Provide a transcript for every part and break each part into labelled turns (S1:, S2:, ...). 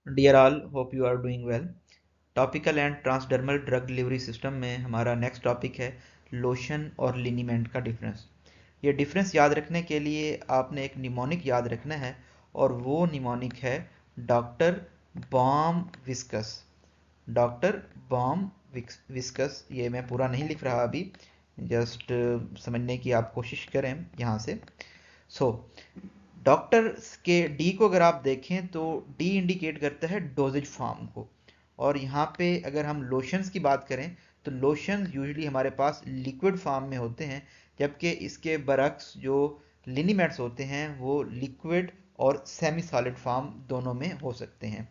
S1: Dear all, hope you are doing well. Topical and transdermal drug delivery system में हमारा next topic है lotion और लिनीमेंट का difference. ये डिफरेंस याद रखने के लिए आपने एक निमोनिक याद रखना है और वो निमोनिक है doctor balm viscous. Doctor balm viscous, ये मैं पूरा नहीं लिख रहा अभी, जस्ट समझने की आप कोशिश करें यहाँ से। सो डॉक्टर के डी को अगर आप देखें तो डी इंडिकेट करता है डोजेज फॉर्म को, और यहाँ पे अगर हम लोशंस की बात करें तो लोशंस यूजुअली हमारे पास लिक्विड फॉर्म में होते हैं, जबकि इसके बरक्स जो लिनीमेट्स होते हैं वो लिक्विड और सेमी सॉलिड फॉर्म दोनों में हो सकते हैं।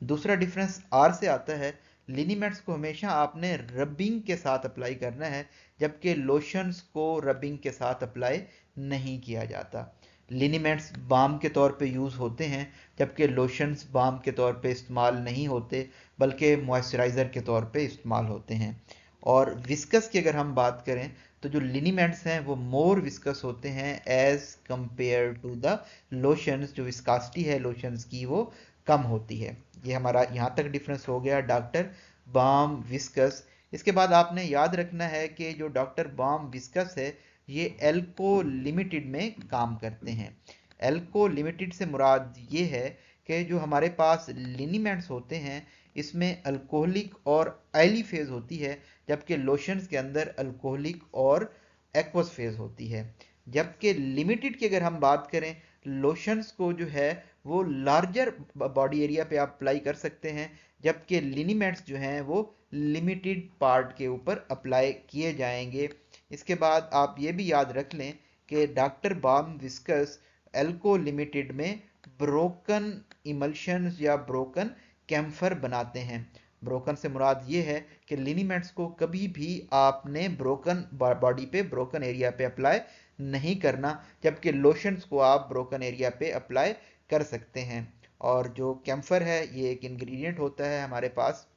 S1: दूसरा डिफरेंस आर से आता है, लिनीमेट्स को हमेशा आपने रबिंग के साथ अप्लाई करना है, जबकि लोशंस को रबिंग के साथ अप्लाई नहीं किया जाता। लिनीमेंट्स बाम के तौर पे यूज़ होते हैं, जबकि लोशंस बाम के तौर पे इस्तेमाल नहीं होते, बल्कि मॉइस्चराइज़र के तौर पे इस्तेमाल होते हैं। और विस्कस की अगर हम बात करें तो जो लिनीमेंट्स हैं वो मोर विस्कस होते हैं as compare to the lotions. जो विस्कासिटी है लोशंस की वो कम होती है। ये हमारा यहाँ तक डिफरेंस हो गया डॉक्टर बाम विस्कस। इसके बाद आपने याद रखना है कि जो डॉक्टर बाम विस्कस है ये एल्को लिमिटेड में काम करते हैं। एल्को लिमिटेड से मुराद ये है कि जो हमारे पास लिनीमेंट्स होते हैं इसमें अल्कोहलिक और ऑयली फेज होती है, जबकि लोशंस के अंदर अल्कोहलिक और एक्वस फेज होती है। जबकि लिमिटेड की अगर हम बात करें, लोशंस को जो है वो लार्जर बॉडी एरिया पे आप अप्लाई कर सकते हैं, जबकि लिनीमेंट्स जो हैं वो लिमिटेड पार्ट के ऊपर अप्लाई किए जाएंगे। इसके बाद आप ये भी याद रख लें कि डॉक्टर बाम विस्कस एल्को लिमिटेड में ब्रोकन इमल्शंस या ब्रोकन कैम्फर बनाते हैं। ब्रोकन से मुराद ये है कि लिनीमेंट्स को कभी भी आपने ब्रोकन बॉडी पे ब्रोकन एरिया पे अप्लाई नहीं करना, जबकि लोशंस को आप ब्रोकन एरिया पे अप्लाई कर सकते हैं। और जो कैम्फर है ये एक इंग्रेडिएंट होता है हमारे पास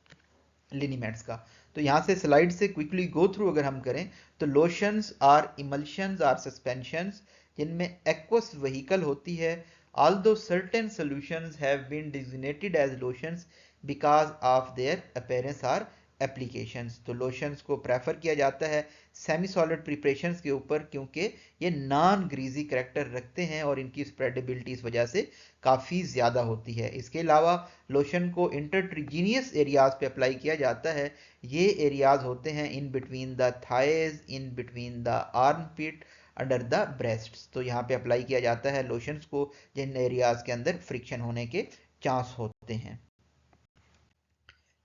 S1: लिनीमेंट्स का। तो यहाँ से स्लाइड से क्विकली गो थ्रू अगर हम करें तो lotions or emulsions or suspensions जिनमें एक्वस व्हीकल होती है। although certain solutions have been designated as lotions because of their appearance or applications, तो लोशंस को प्रेफर किया जाता है सेमी सॉलिड प्रिपरेशंस के ऊपर, क्योंकि ये नॉन ग्रीजी करेक्टर रखते हैं और इनकी स्प्रेडेबिलिटी इस वजह से काफ़ी ज़्यादा होती है। इसके अलावा लोशन को इंटरट्रिजीनियस एरियाज पे अप्लाई किया जाता है। ये एरियाज होते हैं in between the thighs, in between the armpit, under the breast. तो यहाँ पे अप्लाई किया जाता है लोशंस को जिन एरियाज के अंदर फ्रिक्शन होने के चांस होते हैं।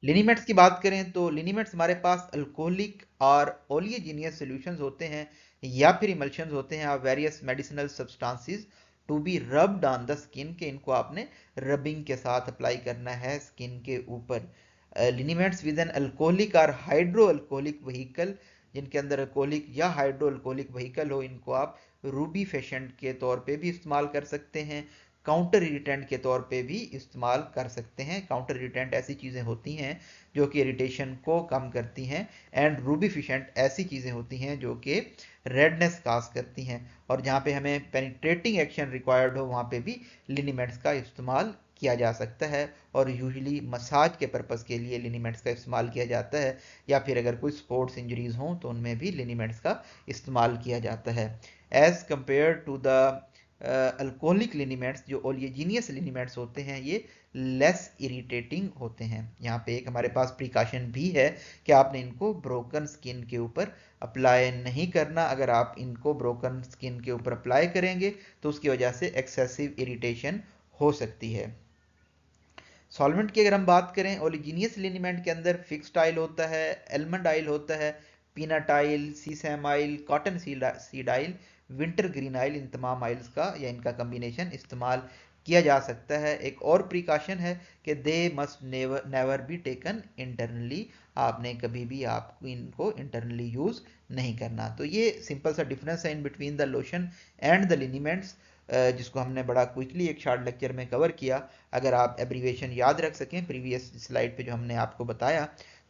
S1: लिनीमेंट्स की बात करें तो लिनीमेंट्स हमारे पास अल्कोहलिक और ओलियोजिनियस सॉल्यूशंस होते हैं या फिर इमल्शंस होते हैं, various medicinal substances to be rubbed on the skin, के इनको आपने रबिंग के साथ अप्लाई करना है स्किन के ऊपर। लिनीमेंट्स विद एन अल्कोहलिक और हाइड्रो अल्कोहलिक व्हीकल, जिनके अंदर अल्कोहलिक या हाइड्रो अल्कोहलिक व्हीकल हो, इनको आप रूबी फेशेंट के तौर पे भी इस्तेमाल कर सकते हैं, काउंटर इरिटेंट के तौर पे भी इस्तेमाल कर सकते हैं। काउंटर इरिटेंट ऐसी चीज़ें होती हैं जो कि इरिटेशन को कम करती हैं, एंड रूबीफिशेंट ऐसी चीज़ें होती हैं जो कि रेडनेस काज करती हैं। और जहाँ पे हमें पेनिट्रेटिंग एक्शन रिक्वायर्ड हो वहाँ पे भी लिनीमेंट्स का इस्तेमाल किया जा सकता है, और यूजुअली मसाज के पर्पज़ के लिए लिनीमेंट्स का इस्तेमाल किया जाता है, या फिर अगर कोई स्पोर्ट्स इंजरीज हों तो उनमें भी लिनीमेंट्स का इस्तेमाल किया जाता है। As compare to the alcoholic liniments, जो ओलियोजिनियस लिनीमेंट्स होते हैं ये लेस इरिटेटिंग होते हैं। यहाँ पे एक हमारे पास प्रिकॉशन भी है कि आपने इनको ब्रोकन स्किन के ऊपर अप्लाई नहीं करना। अगर आप इनको ब्रोकन स्किन के ऊपर अप्लाई करेंगे तो उसकी वजह से एक्सेसिव इरिटेशन हो सकती है। सॉल्वेंट की अगर हम बात करें, ओलिजिनियस लिनीमेंट के अंदर फिक्स्ड ऑयल होता है, एलमंड ऑयल होता है, peanut oil, sesame oil, cotton seed oil, winter green oil, इन तमाम ऑयल्स का या इनका कम्बिनेशन इस्तेमाल किया जा सकता है। एक और प्रिकॉशन है कि they must never be taken internally, आपने कभी भी आपको इनको इंटरनली यूज़ नहीं करना। तो ये सिंपल सा डिफरेंस है in between the lotion and the liniments, जिसको हमने बड़ा क्विकली एक शॉर्ट लेक्चर में कवर किया। अगर आप एब्रीविएशन याद रख सकें प्रीवियस स्लाइड पे जो हमने आपको बताया,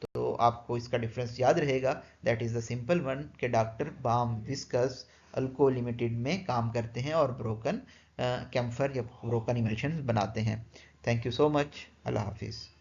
S1: तो आपको इसका डिफरेंस याद रहेगा। That is the simple one के डॉक्टर बाम विस्कस अल्को लिमिटेड में काम करते हैं और ब्रोकन कैम्फर या ब्रोकन इमल्शन बनाते हैं। Thank you so much. अल्लाह हाफिज़।